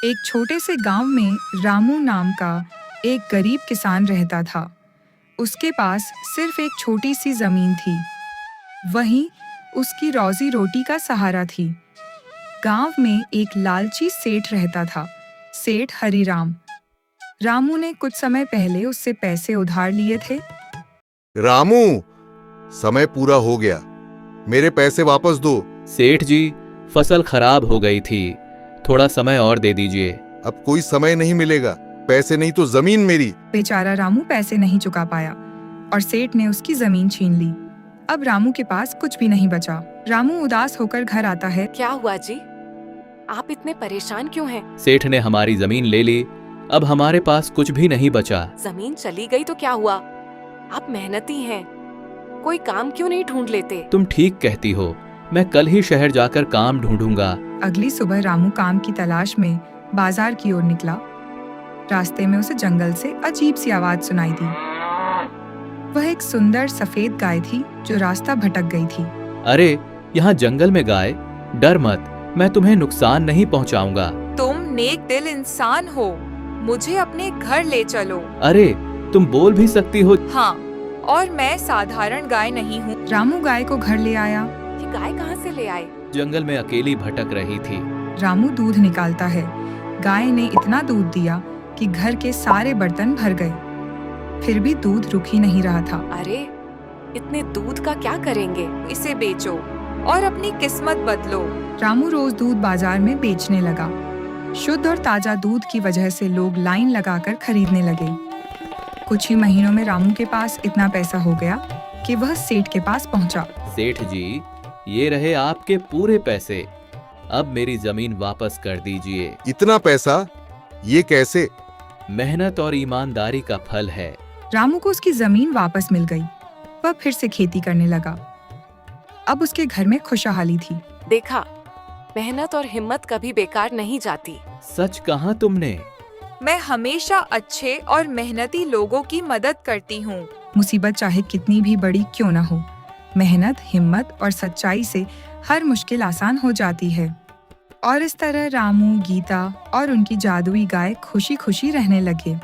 एक छोटे से गांव में रामू नाम का एक गरीब किसान रहता था। उसके पास सिर्फ एक छोटी सी जमीन थी। वहीं उसकी रोजी रोटी का सहारा थी। गांव में एक लालची सेठ रहता था, सेठ हरिराम। रामू ने कुछ समय पहले उससे पैसे उधार लिए थे। रामू, समय पूरा हो गया, मेरे पैसे वापस दो। सेठ जी, फसल खराब हो गई थी, थोड़ा समय और दे दीजिए। अब कोई समय नहीं मिलेगा, पैसे नहीं तो जमीन मेरी। बेचारा रामू पैसे नहीं चुका पाया और सेठ ने उसकी जमीन छीन ली। अब रामू के पास कुछ भी नहीं बचा। रामू उदास होकर घर आता है। क्या हुआ जी? आप इतने परेशान क्यों हैं? सेठ ने हमारी जमीन ले ली, अब हमारे पास कुछ भी नहीं बचा। जमीन चली गई तो क्या हुआ? आप मेहनती हैं, कोई काम क्यों नहीं ढूंढ लेते? तुम ठीक कहती हो, मैं कल ही शहर जाकर काम ढूंढूंगा। अगली सुबह रामू काम की तलाश में बाजार की ओर निकला। रास्ते में उसे जंगल से अजीब सी आवाज सुनाई दी। वह एक सुंदर सफेद गाय थी जो रास्ता भटक गई थी। अरे, यहाँ जंगल में गाय, डर मत, मैं तुम्हें नुकसान नहीं पहुँचाऊंगा। तुम नेक दिल इंसान हो, मुझे अपने घर ले चलो। अरे, तुम बोल भी सकती हो। हाँ, और मैं साधारण गाय नहीं हूँ। रामू गाय को घर ले आया। ये गाय कहाँ से ले आए? जंगल में अकेली भटक रही थी। रामू दूध निकालता है। गाय ने इतना दूध दिया कि घर के सारे बर्तन भर गए। फिर भी दूध रुक ही नहीं रहा था। अरे, इतने दूध का क्या करेंगे? इसे बेचो और अपनी किस्मत बदलो। रामू रोज दूध बाजार में बेचने लगा। शुद्ध और ताजा दूध की वजह से लोग लाइन लगाकर खरीदने लगे। कुछ ही महीनों में रामू के पास इतना पैसा हो गया कि वह सेठ के पास पहुंचा। सेठ जी, ये रहे आपके पूरे पैसे, अब मेरी जमीन वापस कर दीजिए। इतना पैसा? ये कैसे? मेहनत और ईमानदारी का फल है। रामू को उसकी जमीन वापस मिल गई। वह फिर से खेती करने लगा। अब उसके घर में खुशहाली थी। देखा, मेहनत और हिम्मत कभी बेकार नहीं जाती। सच कहा तुमने। मैं हमेशा अच्छे और मेहनती लोगों की मदद करती हूँ। मुसीबत चाहे कितनी भी बड़ी क्यों न हो, मेहनत, हिम्मत और सच्चाई से हर मुश्किल आसान हो जाती है। और इस तरह रामू, गीता और उनकी जादुई गाय खुशी खुशी रहने लगे।